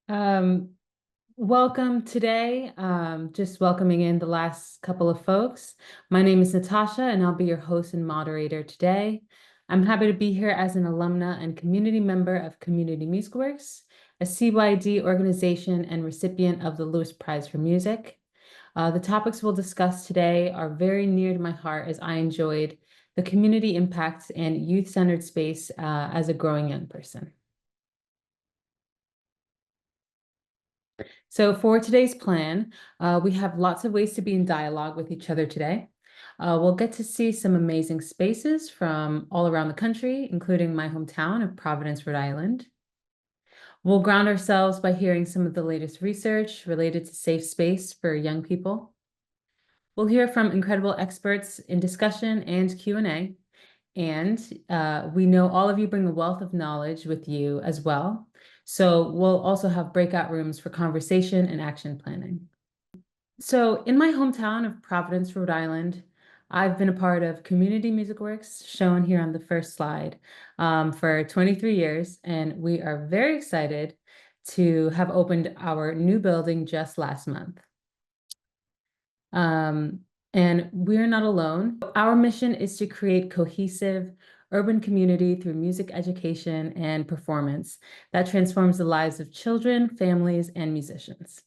Um, Welcome today. Just welcoming in the last couple of folks. My name is Natasha, and I'll be your host and moderator today. I'm happy to be here as an alumna and community member of Community Music Works, a CYD organization and recipient of the Lewis Prize for Music. The topics we'll discuss today are very near to my heart as I enjoyed the community impacts and youth-centered space as a growing young person. So for today's plan, we have lots of ways to be in dialogue with each other today. We'll get to see some amazing spaces from all around the country, including my hometown of Providence, Rhode Island. We'll ground ourselves by hearing some of the latest research related to safe space for young people. We'll hear from incredible experts in discussion and Q&A. And we know all of you bring a wealth of knowledge with you as well. So we'll also have breakout rooms for conversation and action planning. So in my hometown of Providence, Rhode Island, I've been a part of Community Music Works, shown here on the first slide, for 23 years, and we are very excited to have opened our new building just last month. And we're not alone. Our mission is to create cohesive urban community through music education and performance that transforms the lives of children, families, and musicians.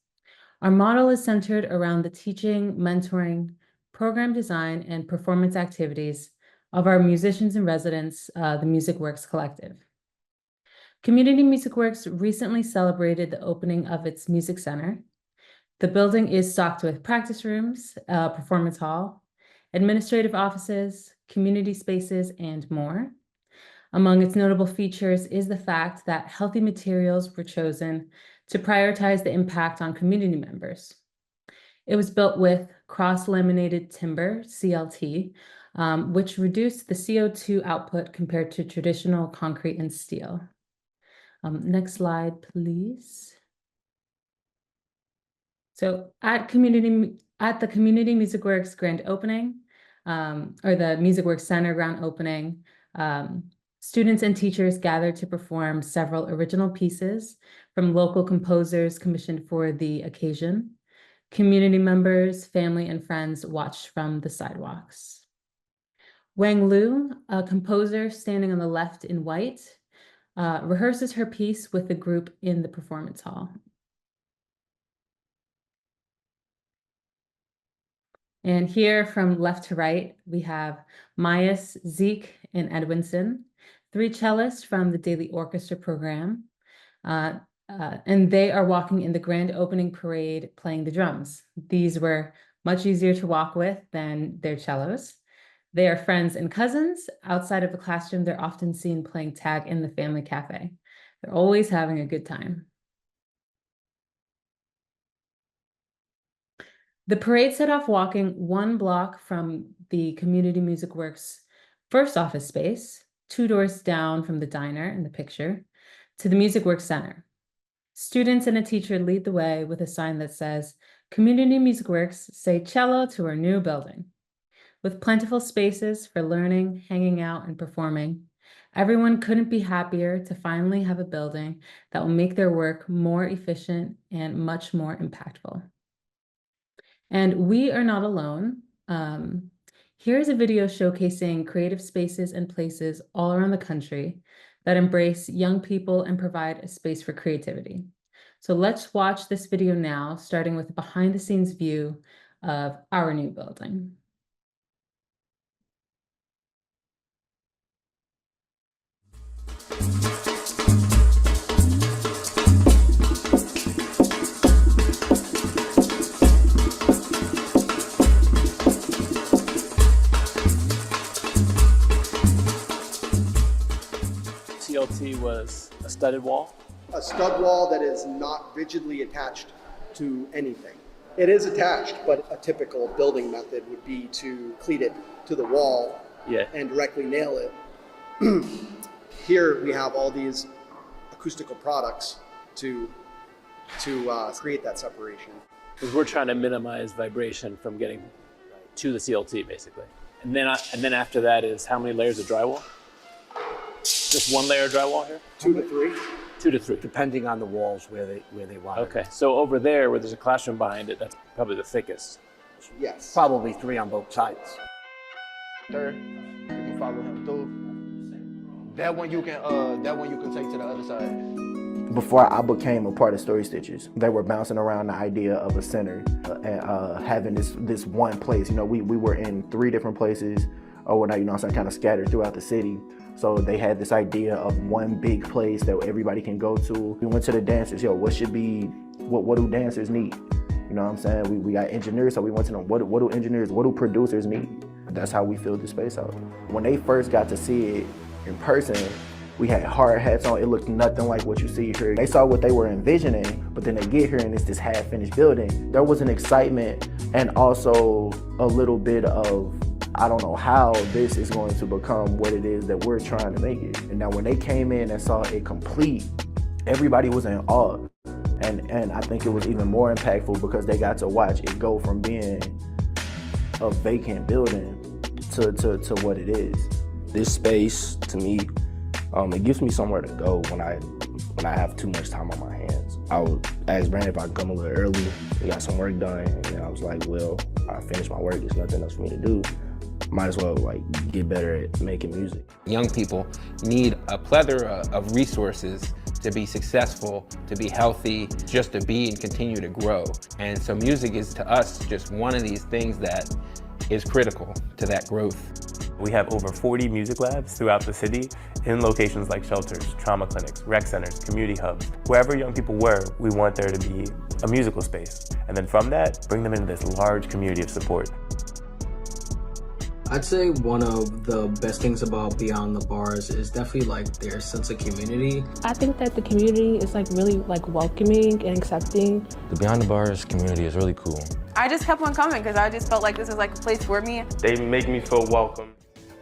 Our model is centered around the teaching, mentoring, program design, and performance activities of our musicians and residents, the Music Works Collective. Community Music Works recently celebrated the opening of its music center. The building is stocked with practice rooms, performance hall, administrative offices, community spaces, and more. Among its notable features is the fact that healthy materials were chosen to prioritize the impact on community members. It was built with cross-laminated timber, CLT, which reduced the CO2 output compared to traditional concrete and steel. Next slide, please. So at the Community Music Works grand opening, or the Music Works Center grand opening, students and teachers gathered to perform several original pieces from local composers commissioned for the occasion. Community members, family, and friends watched from the sidewalks. Wang Lu, a composer standing on the left in white, rehearses her piece with the group in the performance hall. And here from left to right, we have Myas, Zeke, and Edwinson, three cellists from the Daily Orchestra program. And they are walking in the grand opening parade playing the drums. These were much easier to walk with than their cellos. They are friends and cousins. Outside of the classroom, they're often seen playing tag in the family cafe. They're always having a good time. The parade set off walking 1 block from the Community Music Works first office space, 2 doors down from the diner in the picture, to the Music Works Center. Students and a teacher lead the way with a sign that says, Community Music Works, say cello to our new building. With plentiful spaces for learning, hanging out, and performing, everyone couldn't be happier to finally have a building that will make their work more efficient and much more impactful. And we are not alone. Here's a video showcasing creative spaces and places all around the country that embrace young people and provide a space for creativity. So let's watch this video now, starting with a behind-the-scenes view of our new building. CLT was a studded wall. A stud wall that is not rigidly attached to anything. It is attached, but a typical building method would be to cleat it to the wall and directly nail it. Here we have all these acoustical products to create that separation. Because we're trying to minimize vibration from getting to the CLT, basically. And then after that is how many layers of drywall? Just 1 layer of drywall here? 2 to 3. 2 to 3. depending on the walls where they want it. Okay, so over there where there's a classroom behind it, that's probably the thickest. Yes. Probably 3 on both sides. Third, you can follow him through. That one you can take to the other side. Before I became a part of Story Stitchers, they were bouncing around the idea of a center and having this one place. You know, we were in 3 different places, or whatnot, you know, kind of scattered throughout the city. So they had this idea of one big place that everybody can go to. We went to the dancers. Yo, what do dancers need? You know what I'm saying? We got engineers, so we went to them. What do producers need? That's how we filled the space out. When they first got to see it in person, we had hard hats on. It looked nothing like what you see here. They saw what they were envisioning, but then they get here and it's this half-finished building. There was an excitement and also a little bit of, I don't know how this is going to become what it is that we're trying to make it. And now when they came in and saw it complete, everybody was in awe. And I think it was even more impactful because they got to watch it go from being a vacant building to what it is. This space, to me, it gives me somewhere to go when I have too much time on my hands. I would ask Brandon if I could come a little early. We got some work done, and I was like, well, I finished my work. There's nothing else for me to do. Might as well get better at making music. Young people need a plethora of resources to be successful, to be healthy, just to be and continue to grow. And so music is to us just one of these things that is critical to that growth. We have over 40 music labs throughout the city in locations like shelters, trauma clinics, rec centers, community hubs. Wherever young people were, we want there to be a musical space. And then from that, bring them into this large community of support. I'd say one of the best things about Beyond the Bars is definitely their sense of community. I think that the community is really welcoming and accepting. The Beyond the Bars community is really cool. I just kept on coming because I just felt like this was a place for me. They make me feel welcome.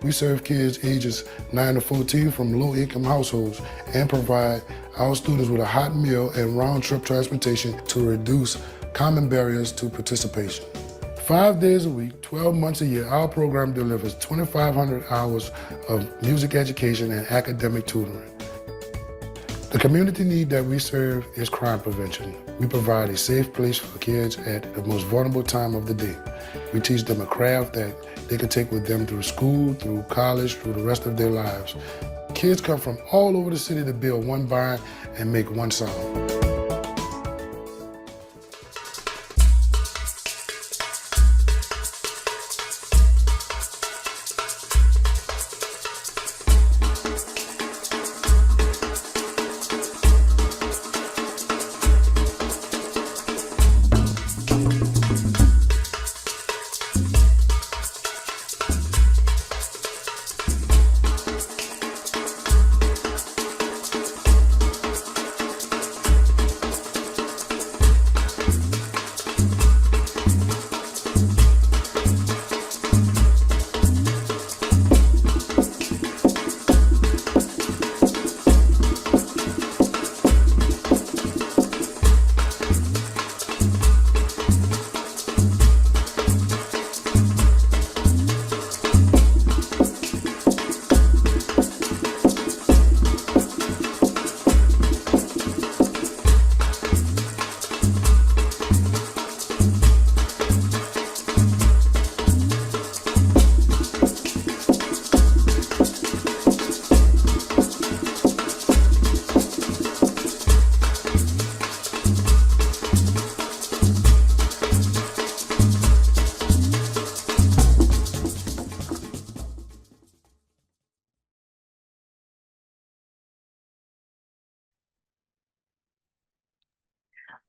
We serve kids ages 9 to 14 from low-income households and provide our students with a hot meal and round-trip transportation to reduce common barriers to participation. 5 days a week, 12 months a year, our program delivers 2,500 hours of music education and academic tutoring. The community need that we serve is crime prevention. We provide a safe place for kids at the most vulnerable time of the day. We teach them a craft that they can take with them through school, through college, through the rest of their lives. Kids come from all over the city to build one bond and make one sound.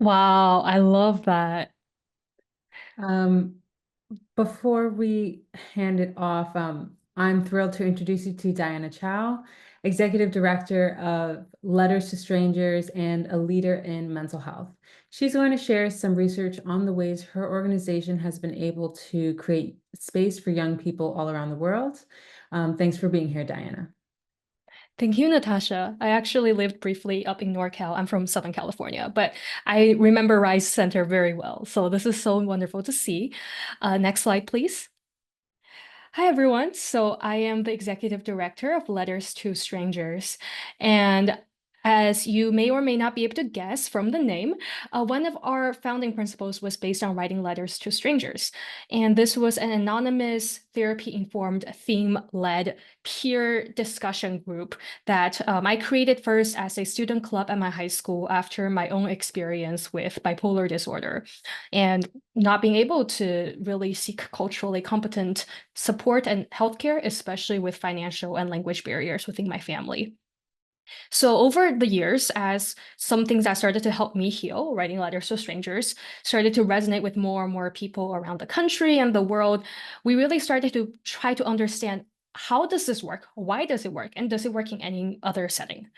Wow, I love that. Before we hand it off, I'm thrilled to introduce you to Diana Chow, Executive Director of Letters to Strangers and a leader in mental health. She's going to share some research on the ways her organization has been able to create space for young people all around the world. Thanks for being here, Diana. Thank you, Natasha. I actually lived briefly up in NorCal. I'm from Southern California, but I remember Rice Center very well. So this is so wonderful to see. Next slide, please. Hi, everyone. So I am the Executive Director of Letters to Strangers. And As you may or may not be able to guess from the name, one of our founding principles was based on writing letters to strangers. And this was an anonymous, therapy-informed, theme-led peer discussion group that I created first as a student club at my high school after my own experience with bipolar disorder and not being able to really seek culturally competent support and healthcare, especially with financial and language barriers within my family. So over the years, as some things that started to help me heal, writing letters to strangers, started to resonate with more and more people around the country and the world, we really started to try to understand, how does this work? Why does it work? And does it work in any other setting?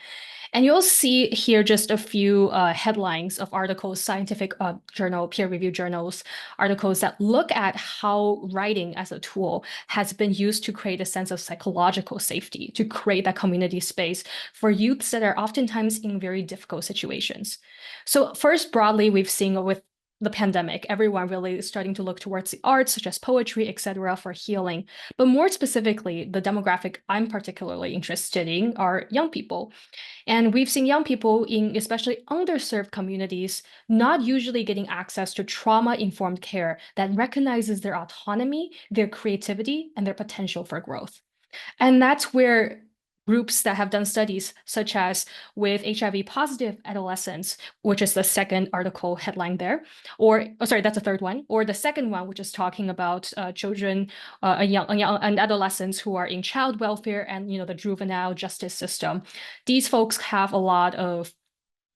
And you'll see here just a few headlines of articles, scientific journal, peer-reviewed journals, articles that look at how writing as a tool has been used to create a sense of psychological safety, to create that community space for youths that are oftentimes in very difficult situations. So first, broadly, we've seen with the pandemic, everyone really is starting to look towards the arts, such as poetry, etc., for healing. But more specifically, the demographic I'm particularly interested in are young people. And we've seen young people in especially underserved communities not usually getting access to trauma-informed care that recognizes their autonomy, their creativity, and their potential for growth. And that's where groups that have done studies, such as with HIV-positive adolescents, which is the second article headline there, or, oh, sorry, that's the third one, or the second one, which is talking about children and adolescents who are in child welfare and the juvenile justice system. These folks have a lot of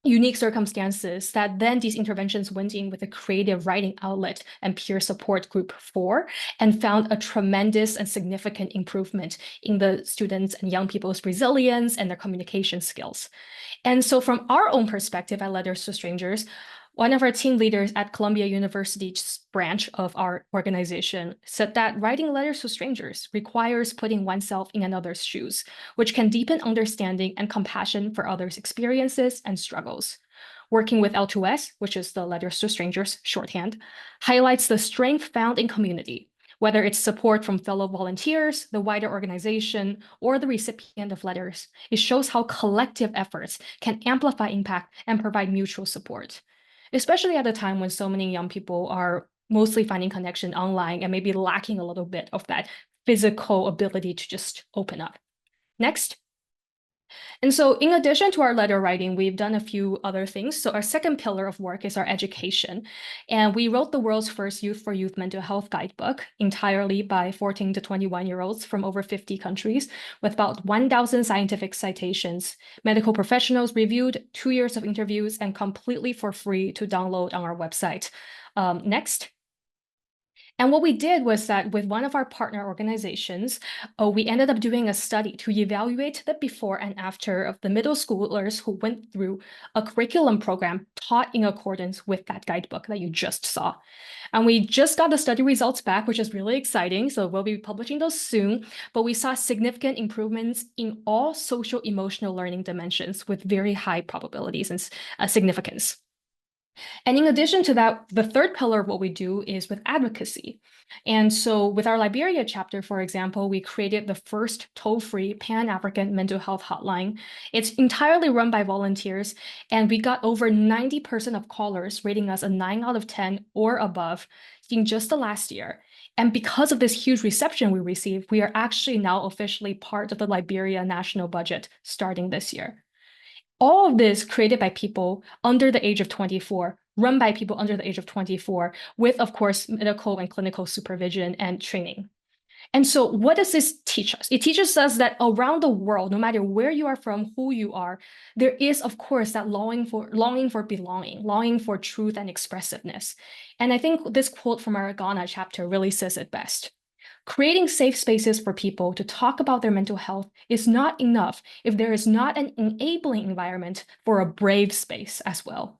unique circumstances that then these interventions went in with a creative writing outlet and peer support group for, and found a tremendous and significant improvement in the students and young people's resilience and their communication skills. And so from our own perspective at Letters to Strangers, one of our team leaders at Columbia University's branch of our organization said that writing letters to strangers requires putting oneself in another's shoes, which can deepen understanding and compassion for others' experiences and struggles. Working with L2S, which is the Letters to Strangers shorthand, highlights the strength found in community, whether it's support from fellow volunteers, the wider organization, or the recipient of letters. It shows how collective efforts can amplify impact and provide mutual support, especially at a time when so many young people are mostly finding connection online and maybe lacking a little bit of that physical ability to just open up. Next. And so in addition to our letter writing, we've done a few other things. So our second pillar of work is our education. And we wrote the world's first Youth for Youth mental health guidebook entirely by 14 to 21-year-olds from over 50 countries with about 1,000 scientific citations, medical professionals reviewed, 2 years of interviews, and completely for free to download on our website. Next. And what we did was that with one of our partner organizations, we ended up doing a study to evaluate the before and after of the middle schoolers who went through a curriculum program taught in accordance with that guidebook that you just saw. And we just got the study results back, which is really exciting. So we'll be publishing those soon. But we saw significant improvements in all social emotional learning dimensions with very high probabilities and significance. And in addition to that, the third pillar of what we do is with advocacy. And so with our Liberia chapter, for example, we created the first toll-free Pan-African mental health hotline. It's entirely run by volunteers, and we got over 90% of callers rating us a 9 out of 10 or above in just the last year. And because of this huge reception we received, we are actually now officially part of the Liberia national budget starting this year. All of this created by people under the age of 24, run by people under the age of 24, with, of course, medical and clinical supervision and training. And so what does this teach us? It teaches us that around the world, no matter where you are from, who you are, there is, of course, that longing for belonging, longing for truth and expressiveness. And I think this quote from our Ghana chapter really says it best. Creating safe spaces for people to talk about their mental health is not enough if there is not an enabling environment for a brave space as well.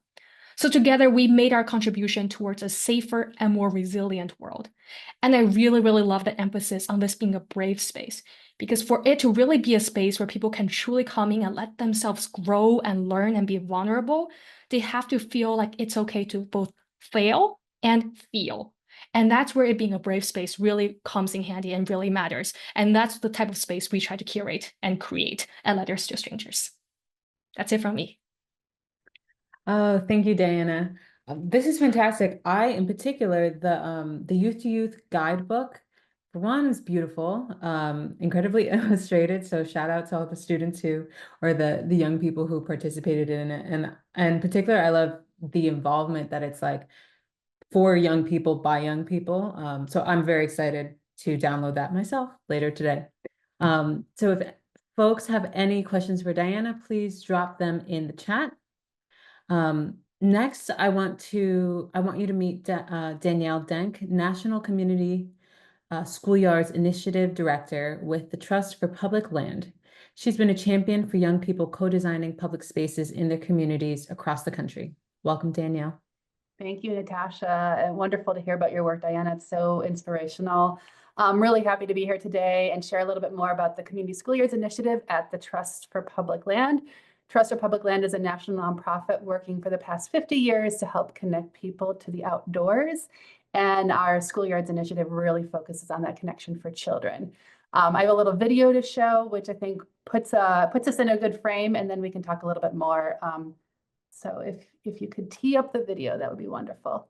So together, we made our contribution towards a safer and more resilient world. And I really, really love the emphasis on this being a brave space, because for it to really be a space where people can truly come in and let themselves grow and learn and be vulnerable, they have to feel like it's okay to both fail and feel. And that's where it being a brave space really comes in handy and really matters. And that's the type of space we try to curate and create at Letters to Strangers. That's it from me. Oh, thank you, Diana. This is fantastic. I, in particular, the Youth to Youth guidebook, for one, is beautiful, incredibly illustrated. So shout out to all the students who, or the young people who participated in it. And in particular, I love the involvement that it's like for young people by young people. So I'm very excited to download that myself later today. So if folks have any questions for Diana, please drop them in the chat. Next, I want you to meet Danielle Denk, National Community Schoolyards Initiative Director with the Trust for Public Land. She's been a champion for young people co-designing public spaces in their communities across the country. Welcome, Danielle. Thank you, Natasha. And wonderful to hear about your work, Diana. It's so inspirational. I'm really happy to be here today and share a little bit more about the Community Schoolyards Initiative at the Trust for Public Land. Trust for Public Land is a national nonprofit working for the past 50 years to help connect people to the outdoors. And our Schoolyards Initiative really focuses on that connection for children. I have a little video to show, which I think puts us in a good frame, and then we can talk a little bit more. So if you could tee up the video, that would be wonderful.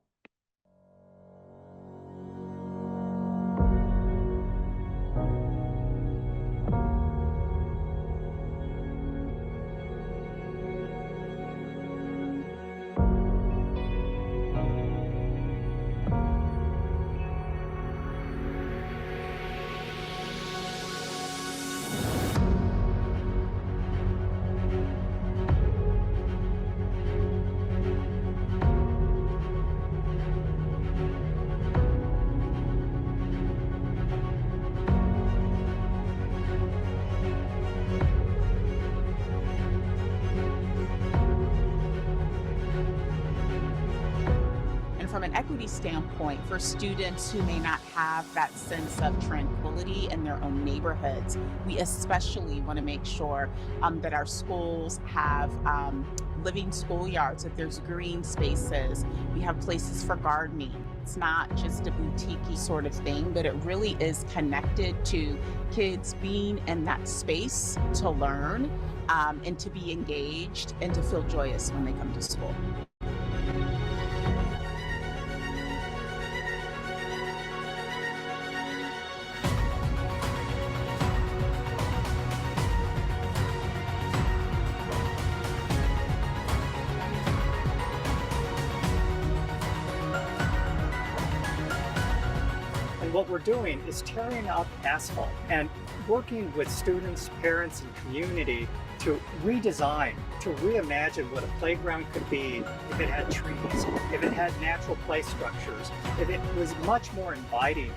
From an equity standpoint, for students who may not have that sense of tranquility in their own neighborhoods, we especially want to make sure that our schools have living schoolyards, that there's green spaces, we have places for gardening. It's not just a boutique-y sort of thing, but it really is connected to kids being in that space to learn and to be engaged and to feel joyous when they come to school. What we're doing is tearing up asphalt and working with students, parents, and community to redesign, to reimagine what a playground could be if it had trees, if it had natural play structures, if it was much more inviting.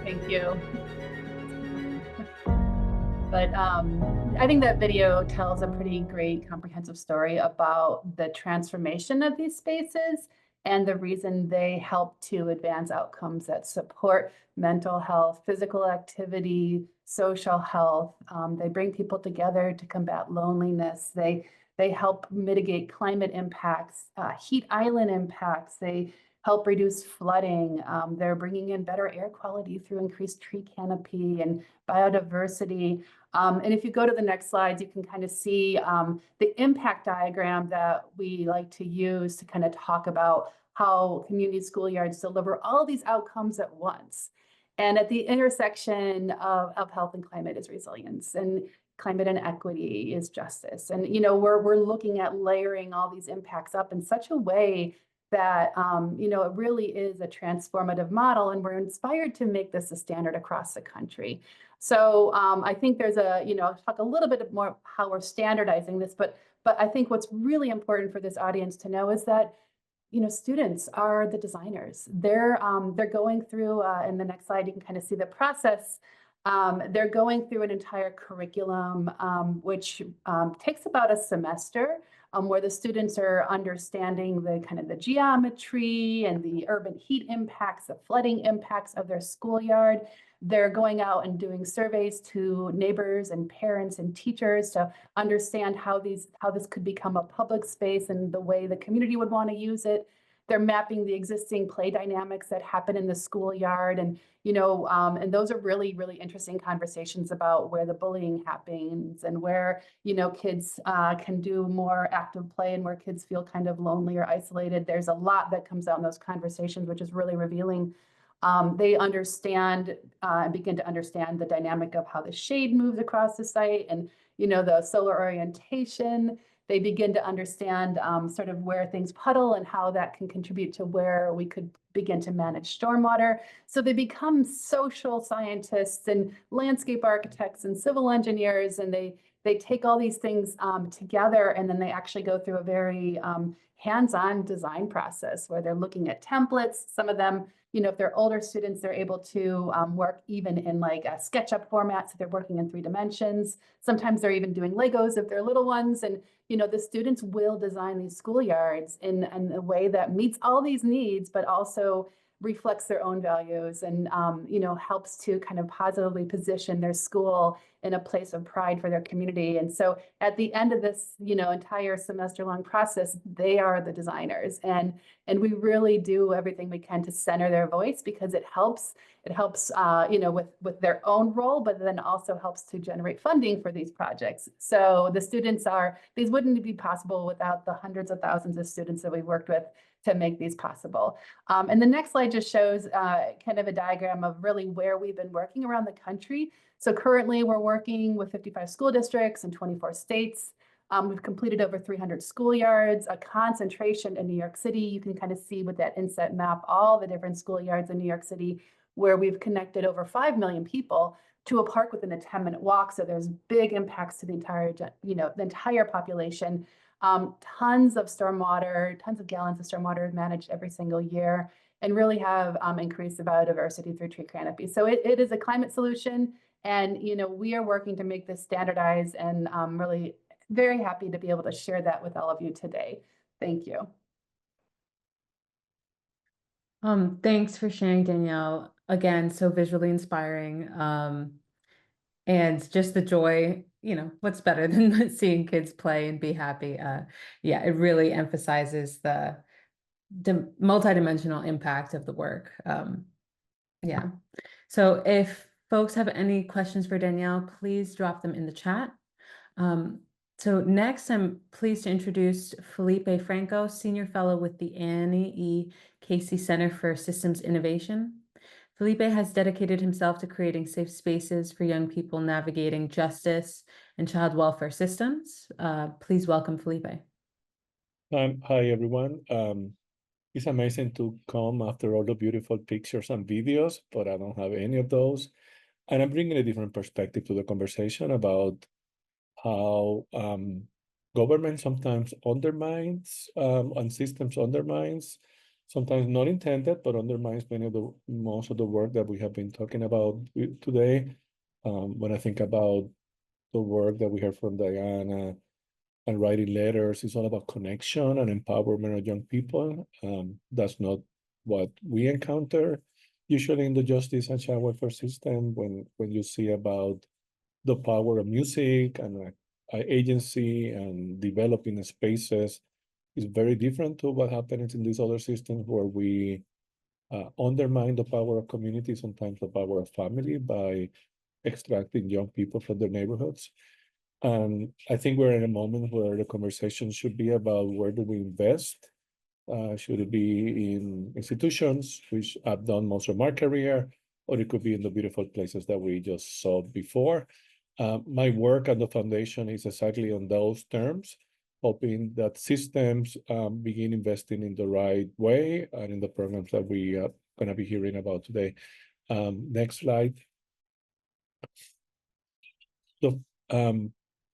Thank you. But I think that video tells a pretty great comprehensive story about the transformation of these spaces and the reason they help to advance outcomes that support mental health, physical activity, social health. They bring people together to combat loneliness. They help mitigate climate impacts, heat island impacts. They help reduce flooding. They're bringing in better air quality through increased tree canopy and biodiversity. And if you go to the next slides, you can kind of see the impact diagram that we like to use to kind of talk about how community schoolyards deliver all these outcomes at once. And at the intersection of health and climate is resilience, and climate and equity is justice. And we're looking at layering all these impacts up in such a way that it really is a transformative model, and we're inspired to make this a standard across the country. So I think there's I'll talk a little bit more how we're standardizing this, but I think what's really important for this audience to know is that students are the designers. They're going through, in the next slide, you can kind of see the process They're going through an entire curriculum, which takes about a semester, where the students are understanding the kind of the geometry and the urban heat impacts, the flooding impacts of their schoolyard. They're going out and doing surveys to neighbors and parents and teachers to understand how this could become a public space and the way the community would want to use it. They're mapping the existing play dynamics that happen in the schoolyard, and and those are really, really interesting conversations about where the bullying happens and where kids can do more active play and where kids feel kind of lonely or isolated. There's a lot that comes out in those conversations, which is really revealing. They understand and begin to understand the dynamic of how the shade moves across the site and the solar orientation. They begin to understand sort of where things puddle and how that can contribute to where we could begin to manage stormwater. So they become social scientists and landscape architects and civil engineers, and they take all these things together, and then they actually go through a very hands-on design process where they're looking at templates. Some of them, if they're older students, they're able to work even in like a SketchUp format, so they're working in 3 dimensions. Sometimes they're even doing Legos if they're little ones, and the students will design these schoolyards in a way that meets all these needs, but also reflects their own values and helps to kind of positively position their school in a place of pride for their community. And so at the end of this entire semester-long process, they are the designers, and we really do everything we can to center their voice, because it helps with their own role, but then also helps to generate funding for these projects. So the students these wouldn't be possible without the hundreds of thousands of students that we've worked with to make these possible. And the next slide just shows kind of a diagram of really where we've been working around the country. So currently we're working with 55 school districts in 24 states. We've completed over 300 schoolyards, a concentration in New York City. You can kind of see with that inset map all the different schoolyards in New York City, where we've connected over 5 million people to a park within a 10-minute walk. So there's big impacts to the entire population. Tons of stormwater, tons of gallons of stormwater managed every single year, and really have increased the biodiversity through tree canopy. So it is a climate solution, and we are working to make this standardized, and really very happy to be able to share that with all of you today. Thank you. Thanks for sharing, Danielle. Again, so visually inspiring. And just the joy, what's better than seeing kids play and be happy? Yeah, it really emphasizes the multidimensional impact of the work. Yeah. So if folks have any questions for Danielle, please drop them in the chat. So next, I'm pleased to introduce Felipe Franco, Senior Fellow with the Annie E. Casey Center for Systems Innovation. Felipe has dedicated himself to creating safe spaces for young people navigating justice and child welfare systems. Please welcome Felipe. Hi, everyone. It's amazing to come after all the beautiful pictures and videos, but I don't have any of those. And I'm bringing a different perspective to the conversation about how government sometimes undermines and systems undermines, sometimes not intended, but undermines most of the work that we have been talking about today. When I think about the work that we heard from Diana and writing letters, it's all about connection and empowerment of young people. That's not what we encounter usually in the justice and child welfare system. When you see about the power of music and agency and developing spaces, is very different to what happens in these other systems where we undermine the power of community, sometimes the power of family, by extracting young people from their neighborhoods. And I think we're in a moment where the conversation should be about where do we invest? Should it be in institutions, which I've done most of my career, or it could be in the beautiful places that we just saw before. My work at the foundation is exactly on those terms, hoping that systems begin investing in the right way and in the programs that we are going to be hearing about today. Next slide.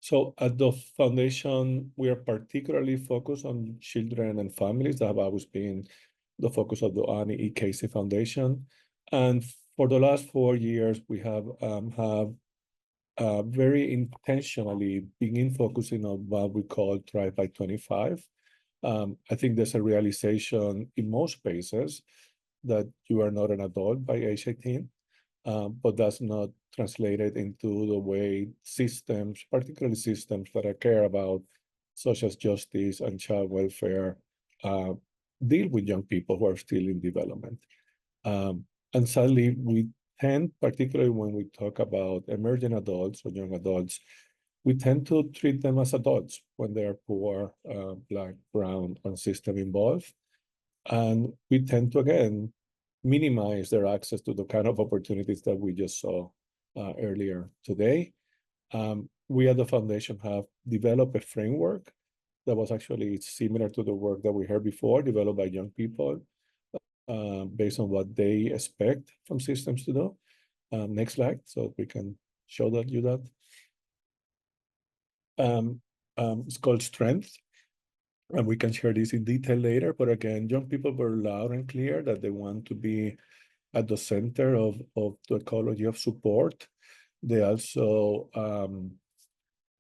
So at the foundation, we are particularly focused on children and families. That have always been the focus of the Annie E. Casey Foundation. And for the last 4 years, we have very intentionally begin focusing on what we call Thrive by 25. I think there's a realization in most spaces that you are not an adult by age 18, but that's not translated into the way systems, particularly systems that I care about, such as justice and child welfare, deal with young people who are still in development. And sadly, we tend, particularly when we talk about emerging adults or young adults, we tend to treat them as adults when they are poor, Black, brown, and system involved. And we tend to, again, minimize their access to the kind of opportunities that we just saw earlier today. We at the foundation have developed a framework that was actually similar to the work that we heard before, developed by young people based on what they expect from systems to do. Next slide, so we can show you that. It's called Strength, and we can share this in detail later. But again, young people were loud and clear that they want to be at the center of the ecology of support. They also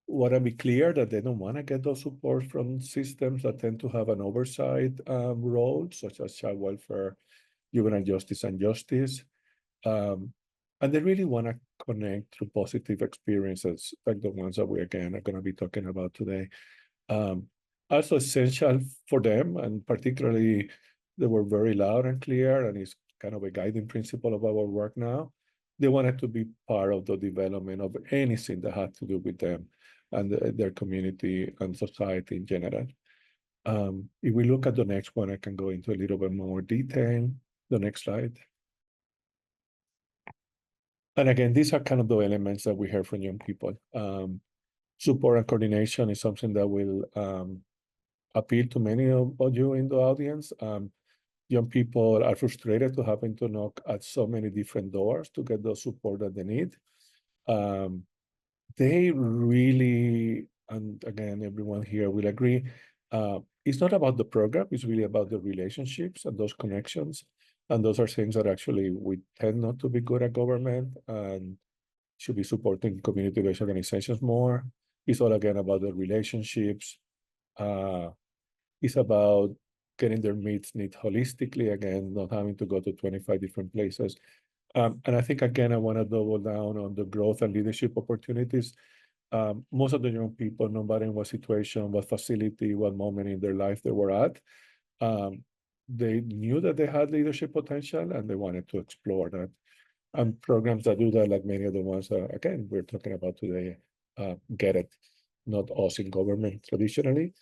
want to be clear that they don't want to get those support from systems that tend to have an oversight role, such as child welfare, juvenile justice, and justice. And they really want to connect through positive experiences like the ones that we, again, are going to be talking about today. Also essential for them, and particularly they were very loud and clear, and it's kind of a guiding principle of our work now. They wanted to be part of the development of anything that had to do with them and their community and society in general. If we look at the next one, I can go into a little bit more detail. The next slide. And again, these are kind of the elements that we heard from young people. Support and coordination is something that will appeal to many of you in the audience. Young people are frustrated to having to knock at so many different doors to get the support that they need. They really, and again, everyone here will agree, it's not about the program, it's really about the relationships and those connections. And those are things that actually we tend not to be good at government and should be supporting community-based organizations more. It's all, again, about the relationships. It's about getting their needs holistically, again, not having to go to 25 different places. And I think, again, I want to double down on the growth and leadership opportunities. Most of the young people, no matter in what situation, what facility, what moment in their life they were at, they knew that they had leadership potential and they wanted to explore that. And programs that do that, like many of the ones that, again, we're talking about today, get it, not us in government traditionally.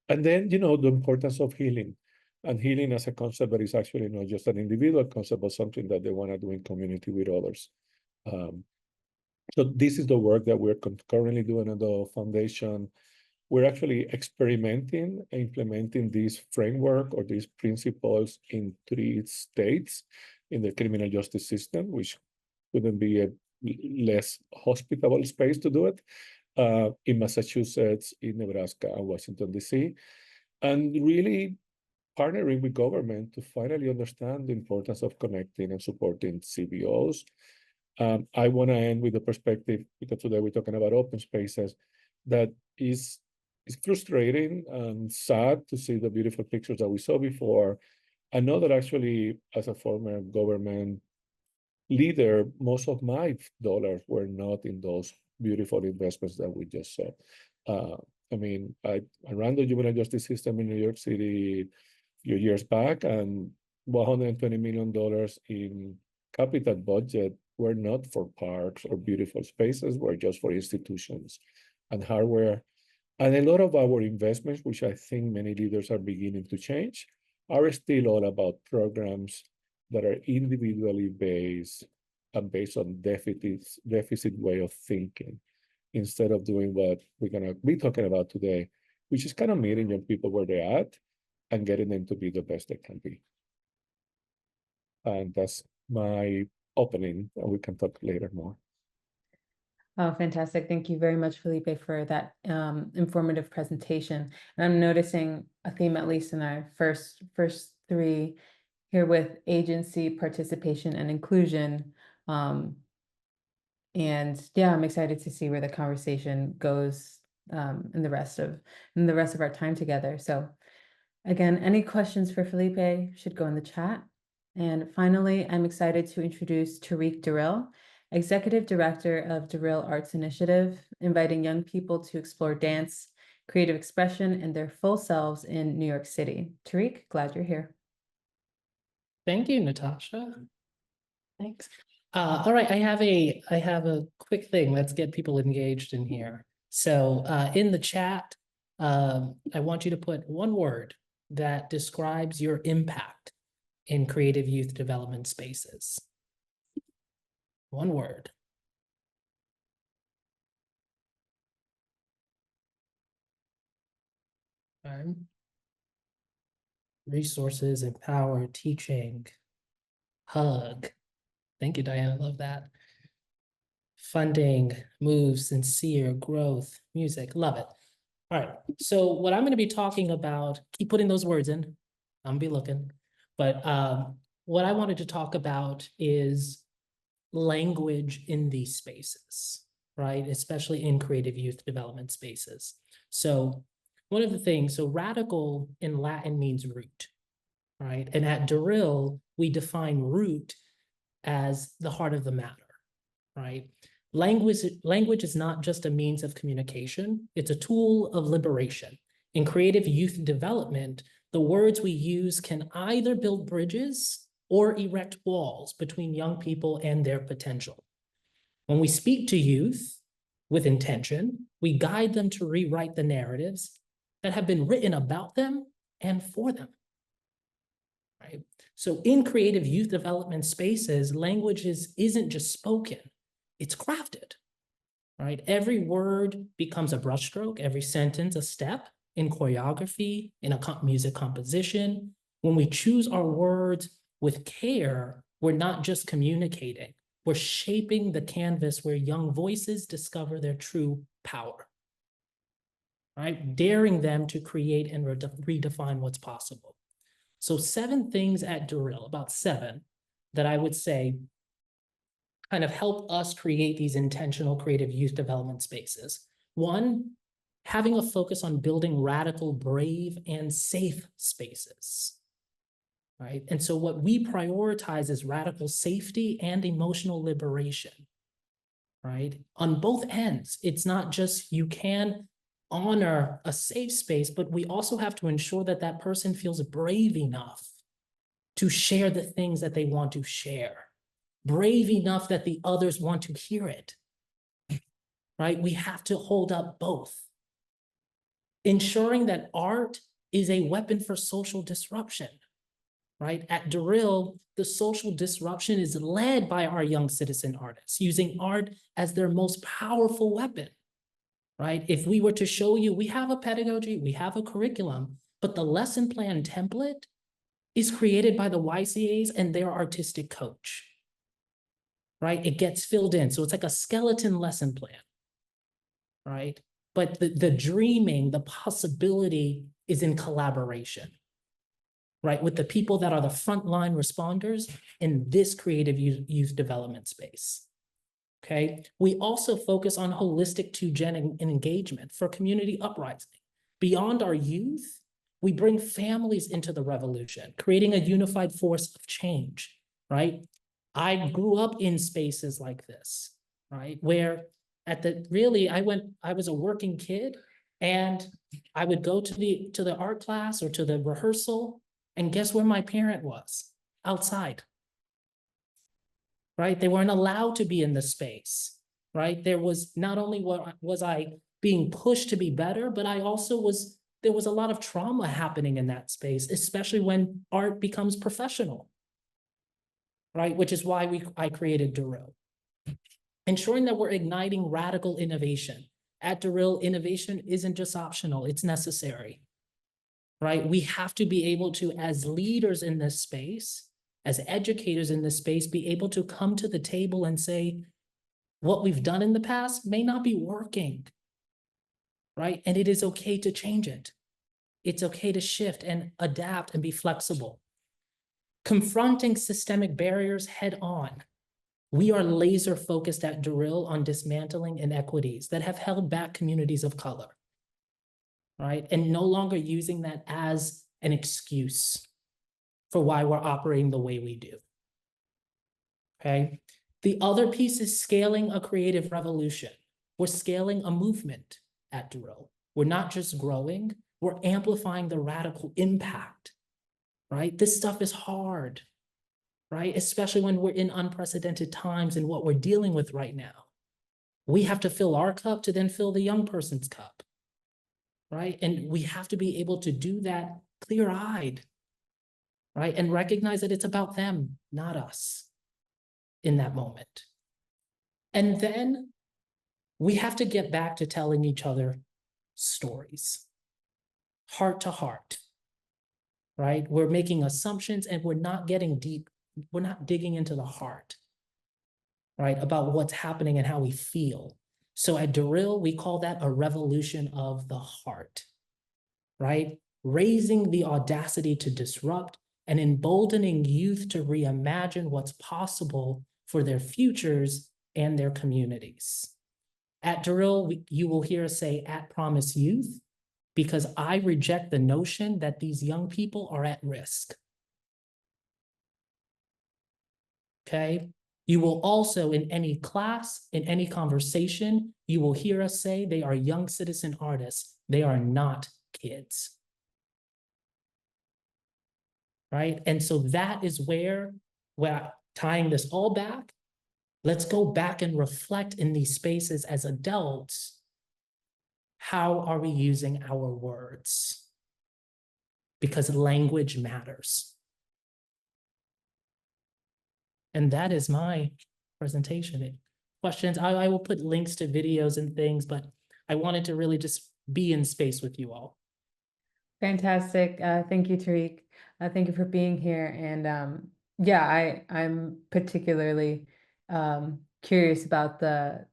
And then, the importance of healing. And healing as a concept that is actually not just an individual concept, but something that they want to do in community with others. So this is the work that we're currently doing at the foundation. We're actually experimenting, implementing this framework or these principles in 3 states in the criminal justice system, which couldn't be a less hospitable space to do it, in Massachusetts, in Nebraska, and Washington, D.C., and really partnering with government to finally understand the importance of connecting and supporting CBOs. I want to end with the perspective, because today we're talking about open spaces, that is frustrating and sad to see the beautiful pictures that we saw before. I know that actually, as a former government leader, most of my dollars were not in those beautiful investments that we just saw. I ran the juvenile justice system in New York City a few years back, and $120 million in capital budget were not for parks or beautiful spaces, were just for institutions and hardware. And a lot of our investments, which I think many leaders are beginning to change, are still all about programs that are individually based and based on deficit way of thinking, instead of doing what we're going to be talking about today, which is kind of meeting young people where they're at and getting them to be the best they can be. And that's my opening, and we can talk later more. Oh, fantastic. Thank you very much, Felipe, for that informative presentation. And I'm noticing a theme, at least in our first 3 here with agency, participation, and inclusion. And yeah, I'm excited to see where the conversation goes in the rest of our time together. So again, any questions for Felipe should go in the chat. And finally, I'm excited to introduce Tariq Durrell, Executive Director of Durrell Arts Initiative, inviting young people to explore dance, creative expression, and their full selves in New York City. Tariq, glad you're here. Thank you, Natasha. Thanks. All right, I have a quick thing. Let's get people engaged in here. So in the chat, I want you to put one word that describes your impact in creative youth development spaces. One word. Resources, empower, teaching, hug. Thank you, Diana. Love that. Funding, move, sincere, growth, music. Love it. All right. So what I'm going to be talking about, keep putting those words in. I'm going to be looking. But what I wanted to talk about is language in these spaces, right? Especially in creative youth development spaces. So one of the things, so radical in Latin means root, right? And at Durrell, we define root as the heart of the matter, right? Language is not just a means of communication, it's a tool of liberation. In creative youth development, the words we use can either build bridges or erect walls between young people and their potential. When we speak to youth with intention, we guide them to rewrite the narratives that have been written about them and for them. Right? So in creative youth development spaces, language isn't just spoken, it's crafted, right? Every word becomes a brushstroke, every sentence a step in choreography, in a music composition. When we choose our words with care, we're not just communicating, we're shaping the canvas where young voices discover their true power, right? Daring them to create and redefine what's possible. So 7 things at Durrell, about 7, that I would say kind of help us create these intentional creative youth development spaces. 1, having a focus on building radical, brave, and safe spaces, right? And so what we prioritize is radical safety and emotional liberation, right? On both ends, it's not just you can honor a safe space, but we also have to ensure that that person feels brave enough to share the things that they want to share, brave enough that the others want to hear it, right? We have to hold up both. Ensuring that art is a weapon for social disruption, right? At Durrell, the social disruption is led by our young citizen artists, using art as their most powerful weapon, right? If we were to show you, we have a pedagogy, we have a curriculum, but the lesson plan template is created by the YCAs and their artistic coach, right? It gets filled in. So it's like a skeleton lesson plan, right? But the dreaming, the possibility is in collaboration, right? With the people that are the frontline responders in this creative youth development space, okay? We also focus on holistic 2-gen engagement for community uprising. Beyond our youth, we bring families into the revolution, creating a unified force of change, right? I grew up in spaces like this, right? Where I was a working kid and I would go to the art class or to the rehearsal, and guess where my parent was? Outside, right? They weren't allowed to be in the space, right? There was not only was I being pushed to be better, but there was a lot of trauma happening in that space, especially when art becomes professional, right? Which is why I created Durrell. Ensuring that we're igniting radical innovation. At Durrell, innovation isn't just optional, it's necessary, right? We have to be able to, as leaders in this space, as educators in this space, be able to come to the table and say, what we've done in the past may not be working, right? And it is okay to change it. It's okay to shift and adapt and be flexible. confronting systemic barriers head on. We are laser focused at Drill on dismantling inequities that have held back communities of color, right? And no longer using that as an excuse for why we're operating the way we do, okay? The other piece is scaling a creative revolution. We're scaling a movement at Drill. We're not just growing, we're amplifying the radical impact, right? This stuff is hard, right? Especially when we're in unprecedented times and what we're dealing with right now. We have to fill our cup to then fill the young person's cup, right? And we have to be able to do that clear-eyed, right? And recognize that it's about them, not us in that moment. And then we have to get back to telling each other stories, heart to heart, right? We're making assumptions and we're not getting deep. We're not digging into the heart, right? About what's happening and how we feel. So at Drill, we call that a revolution of the heart, right? Raising the audacity to disrupt and emboldening youth to reimagine what's possible for their futures and their communities. At Drill, you will hear us say at Promise Youth, because I reject the notion that these young people are at risk. Okay? You will also, in any class, in any conversation, you will hear us say they are young citizen artists. They are not kids. Right? And so that is where tying this all back, let's go back and reflect in these spaces as adults. How are we using our words? Because language matters. And that is my presentation. Questions, I will put links to videos and things, but I wanted to really just be in space with you all. Fantastic. Thank you, Tariq. Thank you for being here. And yeah, I'm particularly curious about the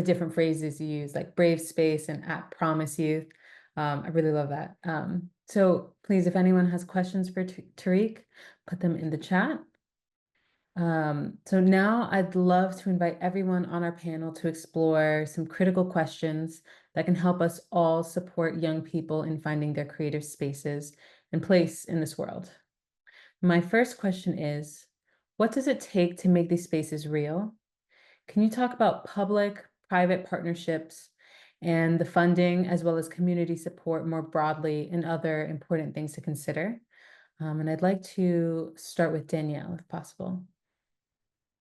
different phrases you use, like brave space and at Promise Youth. I really love that. So please, if anyone has questions for Tariq, put them in the chat. So now I'd love to invite everyone on our panel to explore some critical questions that can help us all support young people in finding their creative spaces and place in this world. My first question is, what does it take to make these spaces real? Can you talk about public-private partnerships and the funding, as well as community support more broadly, and other important things to consider? And I'd like to start with Danielle, if possible.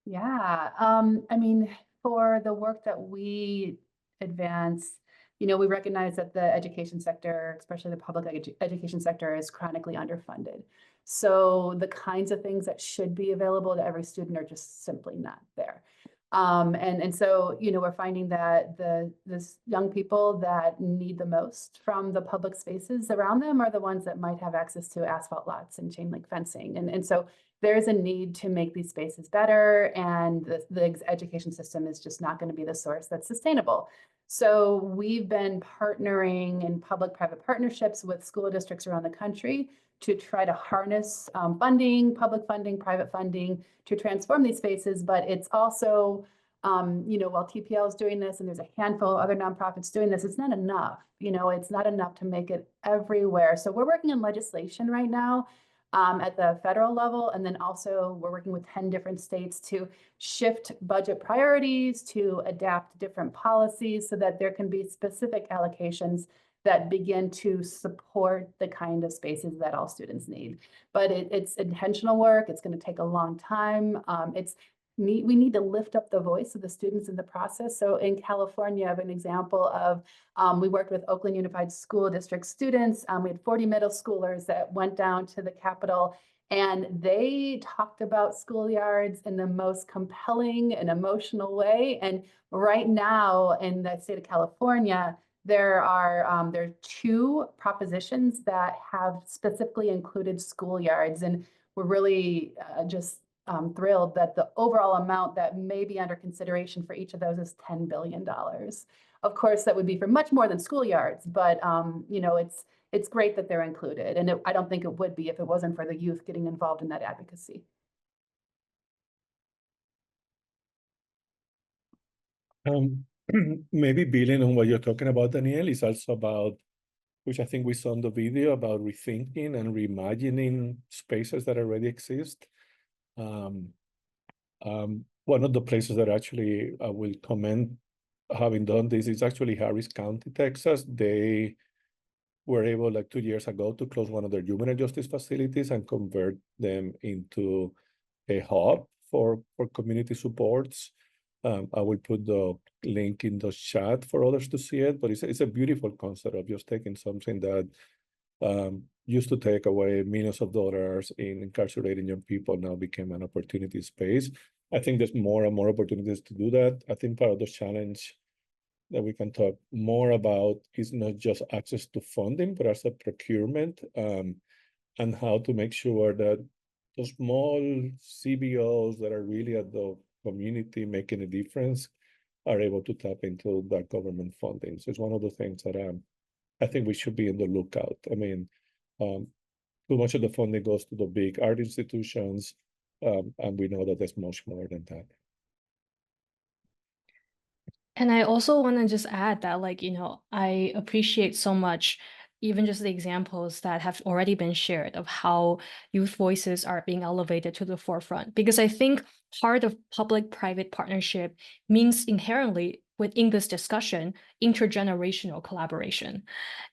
Yeah, I mean, for the work that we advance, we recognize that the education sector, especially the public education sector, is chronically underfunded. So the kinds of things that should be available to every student are just simply not there. And so, we're finding that this young people that need the most from the public spaces around them are the ones that might have access to asphalt lots and chain link fencing. And so there's a need to make these spaces better, and the education system is just not going to be the source that's sustainable. So we've been partnering in public-private partnerships with school districts around the country to try to harness funding, public funding, private funding, to transform these spaces. But it's also, while TPL is doing this and there's a handful of other nonprofits doing this, it's not enough. It's not enough to make it everywhere. So we're working on legislation right now at the federal level, and then also we're working with 10 different states to shift budget priorities, to adapt different policies so that there can be specific allocations that begin to support the kind of spaces that all students need. But it's intentional work. It's going to take a long time. We need to lift up the voice of the students in the process. So in California, I have an example of, we worked with Oakland Unified School District students. We had 40 middle schoolers that went down to the Capitol, and they talked about schoolyards in the most compelling and emotional way. And right now in the state of California, there are 2 propositions that have specifically included schoolyards, and we're really just thrilled that the overall amount that may be under consideration for each of those is $10 billion. Of course, that would be for much more than schoolyards, but it's great that they're included. And I don't think it would be if it wasn't for the youth getting involved in that advocacy. Maybe building on what you're talking about, Danielle, is also about, which I think we saw in the video, about rethinking and reimagining spaces that already exist. One of the places that actually I will commend having done this is actually Harris County, Texas. They were able, like 2 years ago, to close one of their juvenile justice facilities and convert them into a hub for community supports. I will put the link in the chat for others to see it, but it's a beautiful concept of just taking something that used to take away millions of dollars in incarcerating young people, now became an opportunity space. I think there's more and more opportunities to do that. I think part of the challenge that we can talk more about is not just access to funding, but also procurement, and how to make sure that the small CBOs that are really at the community making a difference are able to tap into that government funding. So it's one of the things that I think we should be in the lookout. I mean, too much of the funding goes to the big art institutions, and we know that there's much more than that. And I also want to just add that, like, I appreciate so much even just the examples that have already been shared of how youth voices are being elevated to the forefront. Because I think part of public-private partnership means inherently within this discussion, intergenerational collaboration.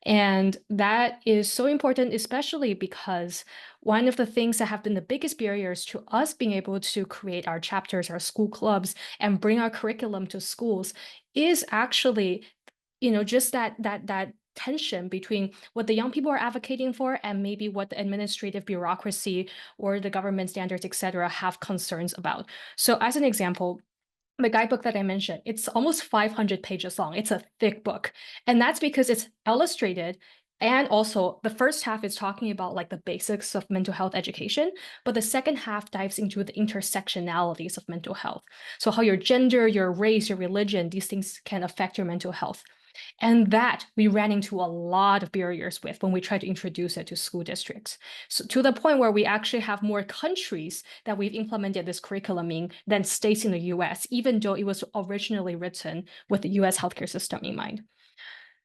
And that is so important, especially because one of the things that have been the biggest barriers to us being able to create our chapters, our school clubs, and bring our curriculum to schools is actually, just that tension between what the young people are advocating for and maybe what the administrative bureaucracy or the government standards, et cetera, have concerns about. So as an example, the guidebook that I mentioned, it's almost 500 pages long. It's a thick book. And that's because it's illustrated. And also the first half is talking about like the basics of mental health education, but the second half dives into the intersectionalities of mental health. So how your gender, your race, your religion, these things can affect your mental health. And that we ran into a lot of barriers with when we tried to introduce it to school districts. So to the point where we actually have more countries that we've implemented this curriculum in than states in the US, even though it was originally written with the US healthcare system in mind.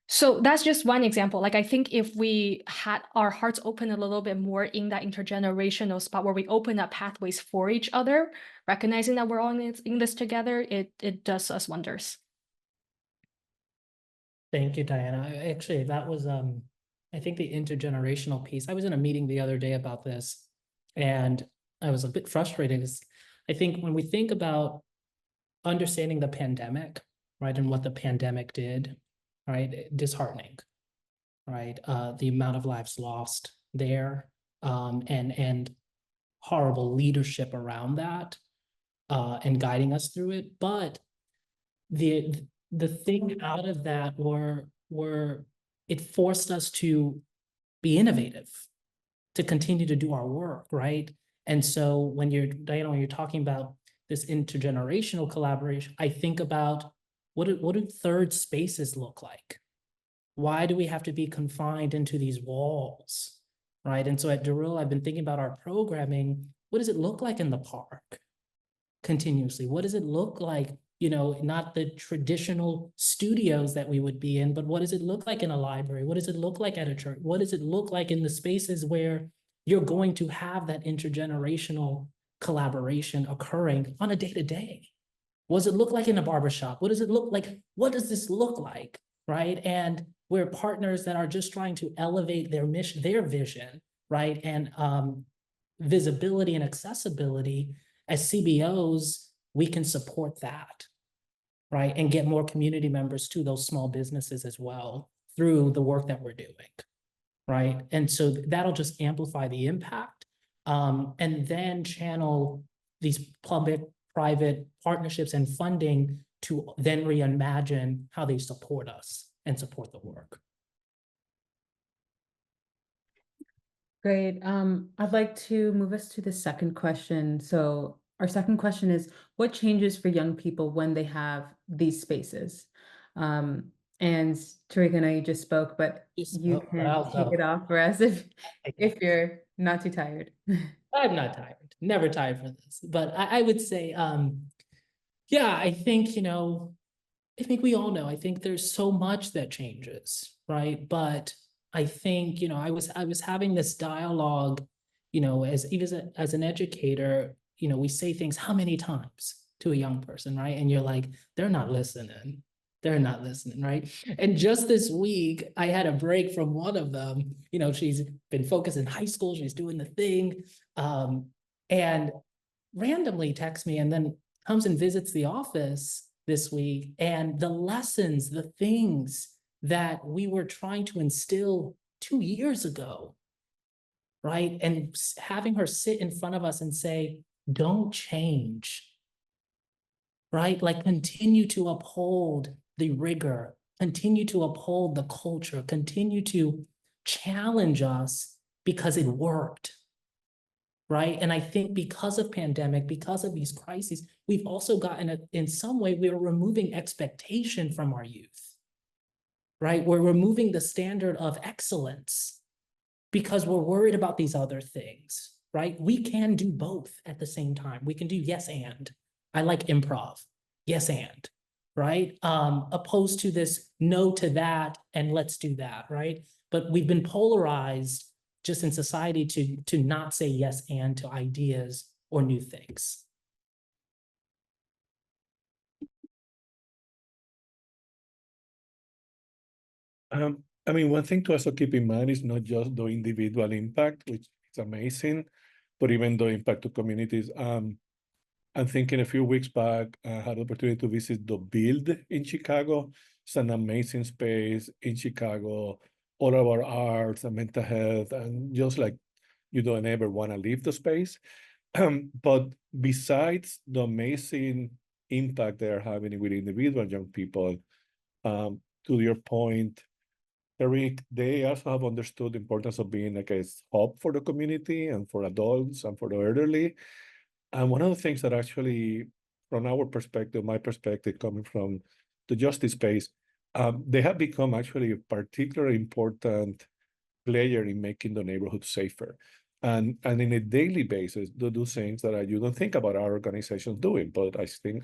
So that's just one example. Like, I think if we had our hearts open a little bit more in that intergenerational spot where we open up pathways for each other, recognizing that we're all in this together, it does us wonders. Thank you, Diana. Actually, that was, I think the intergenerational piece. I was in a meeting the other day about this, and I was a bit frustrated. I think when we think about understanding the pandemic, right, and what the pandemic did, right, disheartening, right, the amount of lives lost there, and horrible leadership around that, and guiding us through it. But the thing out of that were it forced us to be innovative, to continue to do our work, right? And so when Diana, when you're talking about this intergenerational collaboration, I think about what do third spaces look like? Why do we have to be confined into these walls, right? And so at Durrell, I've been thinking about our programming. What does it look like in the park continuously? What does it look like? Not the traditional studios that we would be in, but what does it look like in a library? What does it look like at a church? What does it look like in the spaces where you're going to have that intergenerational collaboration occurring on a day-to-day? What does it look like in a barbershop? What does it look like? What does this look like, right? And we're partners that are just trying to elevate their mission, their vision, right? And visibility and accessibility. As CBOs, we can support that, right? And get more community members to those small businesses as well through the work that we're doing, right? And so that'll just amplify the impact, and then channel these public-private partnerships and funding to then reimagine how they support us and support the work. Great. I'd like to move us to the second question. So our second question is, what changes for young people when they have these spaces? And Tariq, I know you just spoke, but you can take it off for us if you're not too tired. I'm not tired, never tired for this. But I would say, yeah, I think, I think we all know, I think there's so much that changes, right? But I think, I was having this dialogue, as even as an educator, we say things how many times to a young person, right? And you're like, they're not listening. They're not listening, right? And just this week, I had a break from one of them. She's been focused in high school, she's doing the thing, and randomly texts me and then comes and visits the office this week. And the lessons, the things that we were trying to instill 2 years ago, right? And having her sit in front of us and say, don't change, right? Like continue to uphold the rigor, continue to uphold the culture, continue to challenge us because it worked, right? And I think because of pandemic, because of these crises, we've also gotten, in some way, we're removing expectation from our youth, right? We're removing the standard of excellence because we're worried about these other things, right? We can do both at the same time. We can do yes and. I like improv, yes and, right? Opposed to this no to that and let's do that, right? But we've been polarized just in society to not say yes and to ideas or new things. I mean, one thing to also keep in mind is not just the individual impact, which is amazing, but even the impact to communities. I'm thinking a few weeks back, I had the opportunity to visit the Build in Chicago. It's an amazing space in Chicago, all of our arts and mental health, and just like you don't ever want to leave the space. But besides the amazing impact they're having with individual young people, to your point, Eric, they also have understood the importance of being like a hub for the community and for adults and for the elderly. And one of the things that actually, from our perspective, my perspective coming from the justice space, they have become actually a particularly important player in making the neighborhood safer. And in a daily basis, they do things that you don't think about our organizations doing, but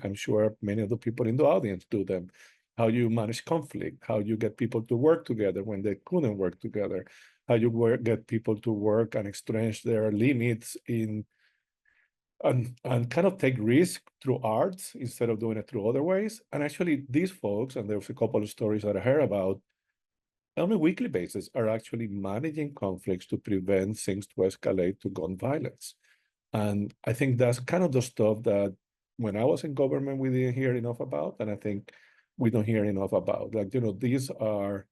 I'm sure many of the people in the audience do them. How you manage conflict, how you get people to work together when they couldn't work together, how you get people to work and stretch their limits and kind of take risk through arts instead of doing it through other ways. And actually these folks, and there's a couple of stories that I heard about, on a weekly basis are actually managing conflicts to prevent things to escalate to gun violence. And I think that's kind of the stuff that when I was in government, we didn't hear enough about. And I think we don't hear enough about. Like, these are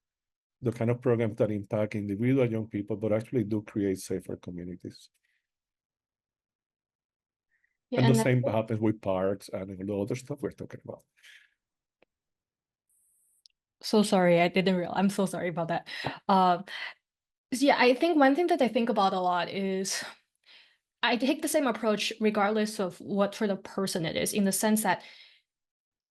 the kind of programs that impact individual young people, but actually do create safer communities. Yeah, and the same happens with parks and the other stuff we're talking about. So sorry, I didn't realize. I'm so sorry about that. Yeah, I think one thing that I think about a lot is I take the same approach regardless of what sort of person it is, in the sense that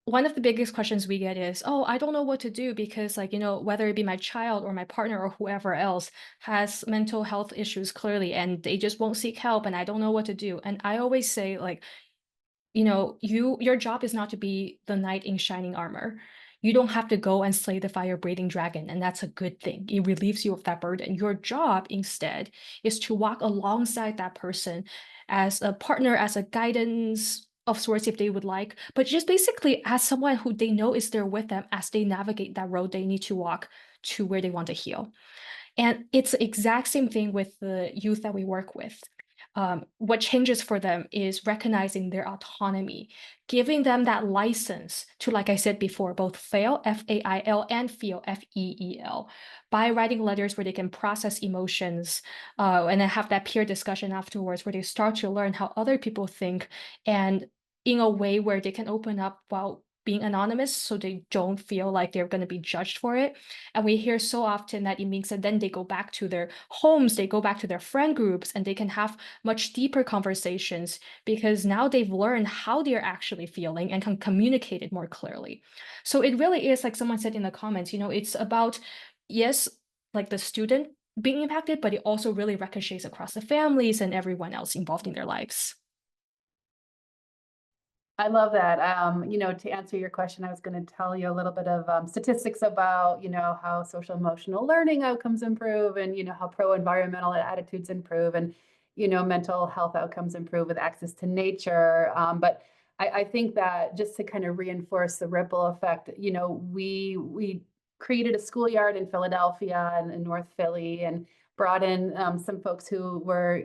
one of the biggest questions we get is, oh, I don't know what to do because, like, whether it be my child or my partner or whoever else has mental health issues clearly, and they just won't seek help, and I don't know what to do. And I always say, like, your job is not to be the knight in shining armor. You don't have to go and slay the fire-breathing dragon, and that's a good thing. It relieves you of that burden. Your job, instead, is to walk alongside that person as a partner, as a guidance of sorts, if they would like, but just basically as someone who they know is there with them as they navigate that road they need to walk to where they want to heal. And it's the exact same thing with the youth that we work with. What changes for them is recognizing their autonomy, giving them that license to, like I said before, both fail, F-A-I-L, and feel, F-E-E-L, by writing letters where they can process emotions, and then have that peer discussion afterwards where they start to learn how other people think, and in a way where they can open up while being anonymous so they don't feel like they're going to be judged for it. And we hear so often that it means that then they go back to their homes, they go back to their friend groups, and they can have much deeper conversations because now they've learned how they're actually feeling and can communicate it more clearly. So it really is, like someone said in the comments, it's about, yes, like the student being impacted, but it also really ricochets across the families and everyone else involved in their lives. I love that. To answer your question, I was going to tell you a little bit of statistics about, how social emotional learning outcomes improve and, how pro-environmental attitudes improve and, mental health outcomes improve with access to nature. But I think that just to kind of reinforce the ripple effect, we created a schoolyard in Philadelphia and in North Philly and brought in some folks who were,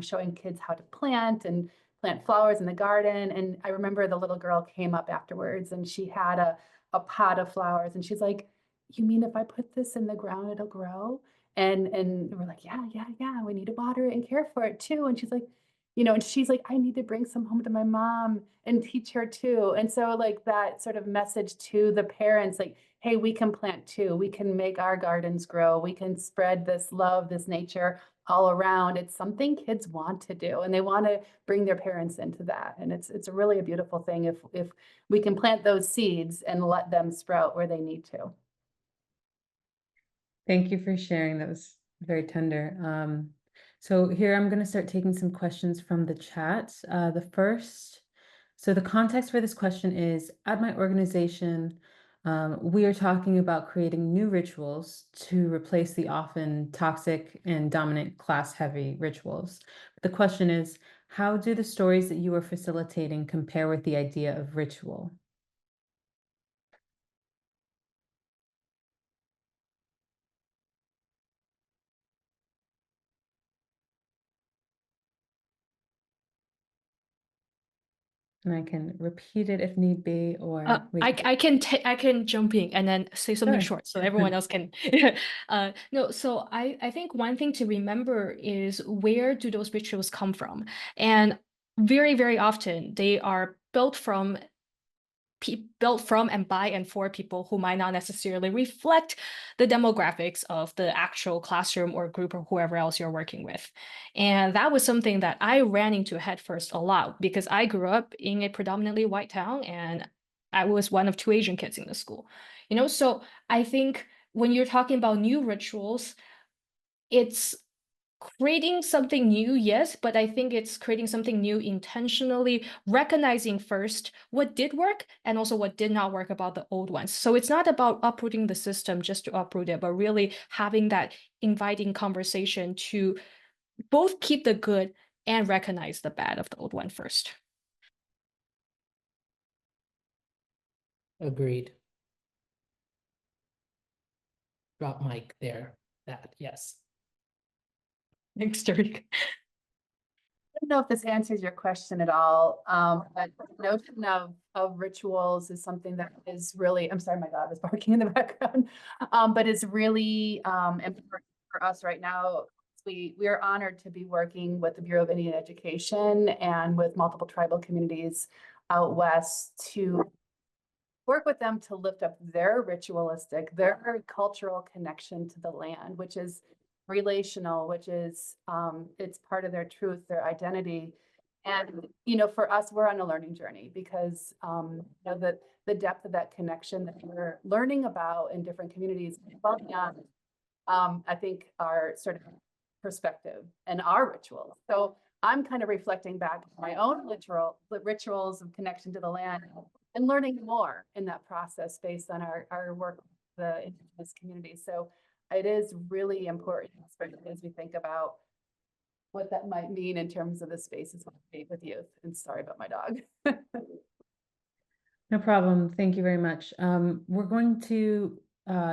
showing kids how to plant flowers in the garden. And I remember the little girl came up afterwards and she had a pot of flowers and she's like, you mean if I put this in the ground, it'll grow? And we're like, yeah, we need to water it and care for it too. And she's like, I need to bring some home to my mom and teach her too. And so like that sort of message to the parents, like, hey, we can plant too. We can make our gardens grow. We can spread this love, this nature all around. It's something kids want to do and they want to bring their parents into that. And it's really a beautiful thing if we can plant those seeds and let them sprout where they need to. Thank you for sharing. That was very tender. So here I'm going to start taking some questions from the chat. So the context for this question is, at my organization, we are talking about creating new rituals to replace the often toxic and dominant class-heavy rituals. The question is, how do the stories that you are facilitating compare with the idea of ritual? And I can repeat it if need be, or I can jump in and then say something short so everyone else can. No, so I think one thing to remember is, where do those rituals come from? And very, very often they are built from and by and for people who might not necessarily reflect the demographics of the actual classroom or group or whoever else you're working with. And that was something that I ran into headfirst a lot because I grew up in a predominantly white town and I was one of 2 Asian kids in the school. So I think when you're talking about new rituals, it's creating something new, yes, but I think it's creating something new intentionally, recognizing first what did work and also what did not work about the old ones. So it's not about uprooting the system just to uproot it, but really having that inviting conversation to both keep the good and recognize the bad of the old one first. Agreed. Drop mic there. Yes. Thanks, Tariq. I don't know if this answers your question at all, but the notion of rituals is something that is really, I'm sorry, my dog is barking in the background, but it's really important for us right now. We are honored to be working with the Bureau of Indian Education and with multiple tribal communities out west to work with them to lift up their their cultural connection to the land, which is relational, which is it's part of their truth, their identity. And for us, we're on a learning journey because the depth of that connection that we're learning about in different communities, well beyond, I think, our sort of perspective and our rituals. So I'm kind of reflecting back my own rituals of connection to the land and learning more in that process based on our work with the indigenous community. So it is really important, especially as we think about what that might mean in terms of the spaces we create with youth. And sorry about my dog. No problem. Thank you very much. We're going to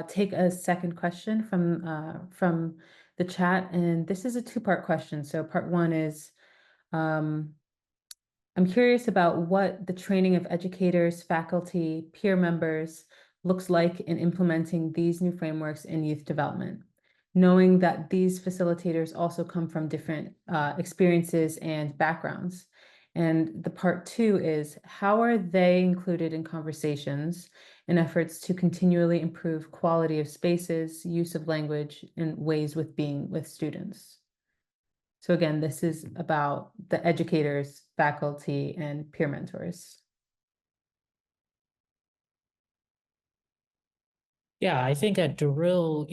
take a second question from the chat, and this is a 2-part question. So part 1 is, I'm curious about what the training of educators, faculty, peer members looks like in implementing these new frameworks in youth development, knowing that these facilitators also come from different experiences and backgrounds. And the part 2 is, how are they included in conversations and efforts to continually improve quality of spaces, use of language, and ways with being with students? So again, this is about the educators, faculty, and peer mentors. Yeah, I think at Drill,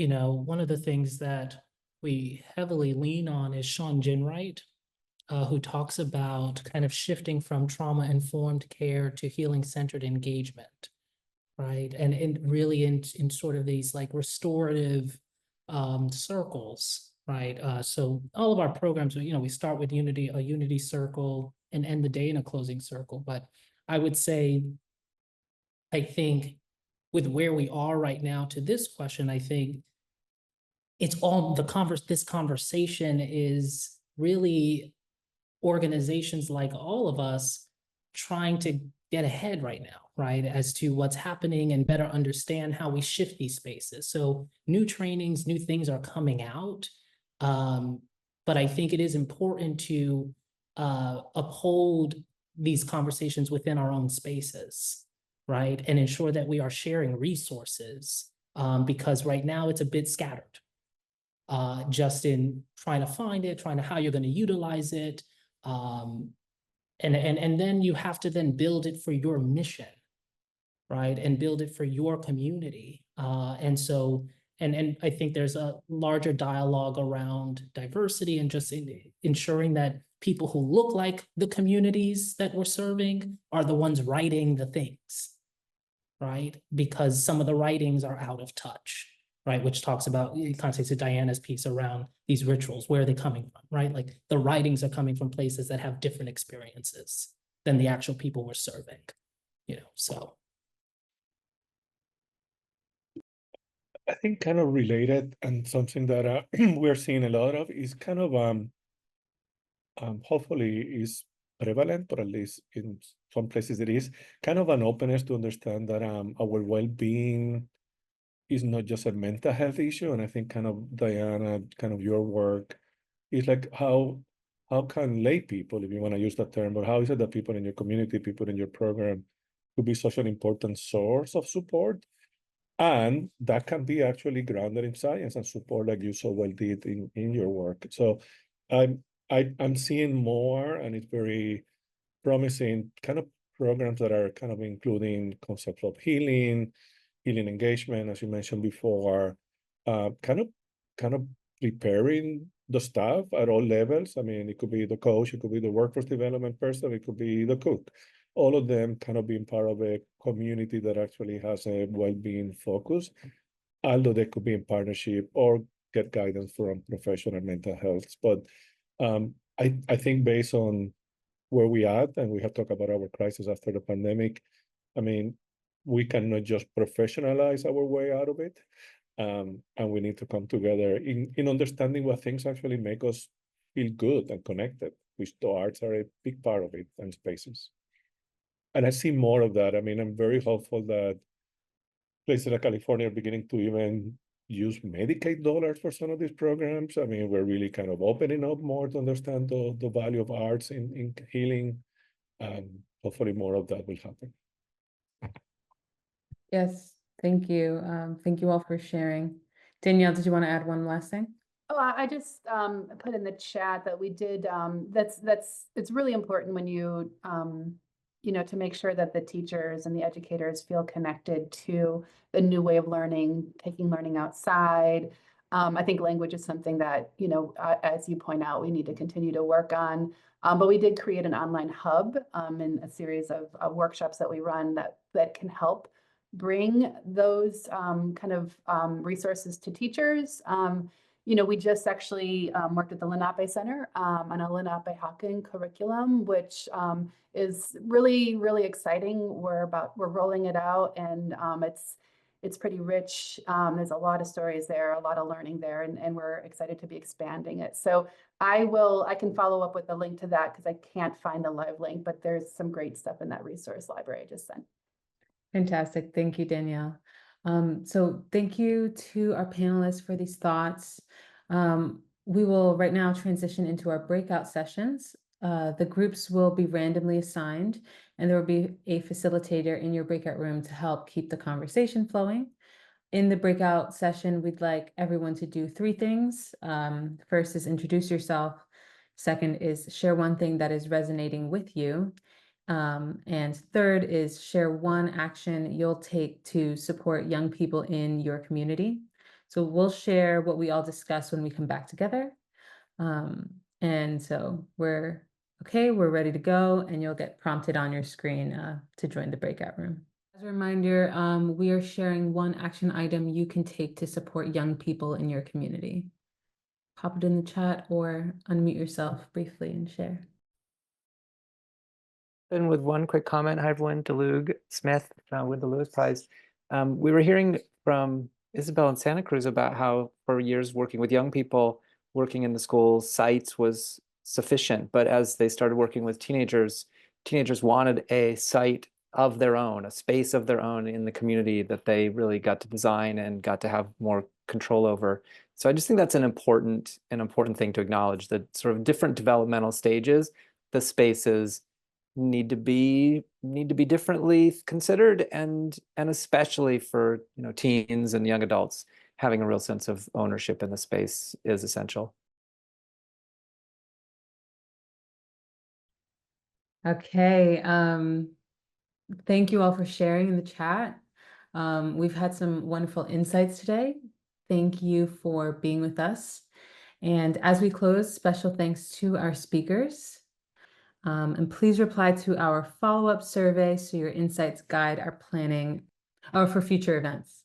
one of the things that we heavily lean on is Sean Ginwright, who talks about kind of shifting from trauma-informed care to healing-centered engagement, right? And really in sort of these like restorative circles, right? So all of our programs, we start with a unity circle and end the day in a closing circle. But I would say, I think with where we are right now to this question, I think it's all this conversation is really organizations like all of us trying to get ahead right now, right, as to what's happening and better understand how we shift these spaces. So new trainings, new things are coming out. But I think it is important to uphold these conversations within our own spaces, right? And ensure that we are sharing resources because right now it's a bit scattered. Just in trying to find it, trying to how you're going to utilize it. And then you have to then build it for your mission, right? And build it for your community. And I think there's a larger dialogue around diversity and just ensuring that people who look like the communities that we're serving are the ones writing the things, right? Because some of the writings are out of touch, right? Which talks about, in context of Diana's piece around these rituals, where are they coming from, right? Like the writings are coming from places that have different experiences than the actual people we're serving, so. I think kind of related and something that we're seeing a lot of is kind of hopefully is prevalent, or at least in some places it is, kind of an openness to understand that our well-being is not just a mental health issue. And I think kind of Diana, kind of your work is like how can lay people, if you want to use that term, but how is it that people in your community, people in your program could be such an important source of support? And that can be actually grounded in science and support, like you so well did in your work. So I'm seeing more, and it's very promising kind of programs that are kind of including concepts of healing engagement, as you mentioned before, kind of preparing the staff at all levels. I mean, it could be the coach, it could be the workforce development person, it could be the cook. All of them kind of being part of a community that actually has a well-being focus, although they could be in partnership or get guidance from professional mental health. But I think based on where we are, and we have talked about our crisis after the pandemic, I mean, we cannot just professionalize our way out of it. And we need to come together in understanding what things actually make us feel good and connected, which the arts are a big part of it, and spaces. And I see more of that. I mean, I'm very hopeful that places like California are beginning to even use Medicaid dollars for some of these programs. I mean, we're really kind of opening up more to understand the value of arts in healing. And hopefully more of that will happen. Yes, thank you. Thank you all for sharing. Danielle, did you want to add one last thing? Oh, I just put in the chat that we did, it's really important when you, to make sure that the teachers and the educators feel connected to the new way of learning, taking learning outside. I think language is something that, as you point out, we need to continue to work on. But we did create an online hub and a series of workshops that we run that can help bring those kind of resources to teachers. We just actually worked at the Lenape Center on a Lenape Hawken curriculum, which is really, really exciting. We're rolling it out, and it's pretty rich. There's a lot of stories there, a lot of learning there, and we're excited to be expanding it. So I can follow up with a link to that because I can't find the live link, but there's some great stuff in that resource library I just sent. Fantastic. Thank you, Danielle. So thank you to our panelists for these thoughts. We will right now transition into our breakout sessions. The groups will be randomly assigned, and there will be a facilitator in your breakout room to help keep the conversation flowing. In the breakout session, we'd like everyone to do 3 things. First is introduce yourself. Second is share one thing that is resonating with you. And third is share one action you'll take to support young people in your community. So we'll share what we all discussed when we come back together. And so we're ready to go, and you'll get prompted on your screen to join the breakout room. As a reminder, we are sharing one action item you can take to support young people in your community. Pop it in the chat or unmute yourself briefly and share. And with one quick comment, hi everyone, DeLuge Smith with the Lewis Prize. We were hearing from Isabel in Santa Cruz about how for years working with young people, working in the school sites was sufficient, but as they started working with teenagers, teenagers wanted a site of their own, a space of their own in the community that they really got to design and got to have more control over. So I just think that's an important thing to acknowledge, that sort of different developmental stages, the spaces need to be differently considered, and especially for teens and young adults, having a real sense of ownership in the space is essential. Okay, thank you all for sharing in the chat. We've had some wonderful insights today. Thank you for being with us. And as we close, special thanks to our speakers. And please reply to our follow-up survey so your insights guide our planning for future events.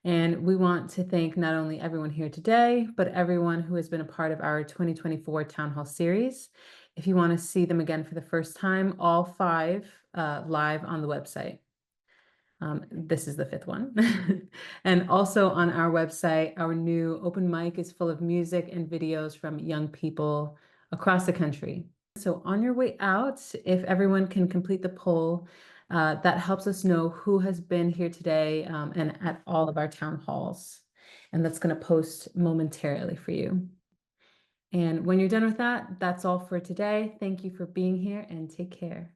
And we want to thank not only everyone here today, but everyone who has been a part of our 2024 Town Hall series. If you want to see them again for the first time, all 5 live on the website. This is the 5th one. And also on our website, our new open mic is full of music and videos from young people across the country. So on your way out, if everyone can complete the poll, that helps us know who has been here today and at all of our town halls. And that's going to post momentarily for you. And when you're done with that, that's all for today. Thank you for being here and take care.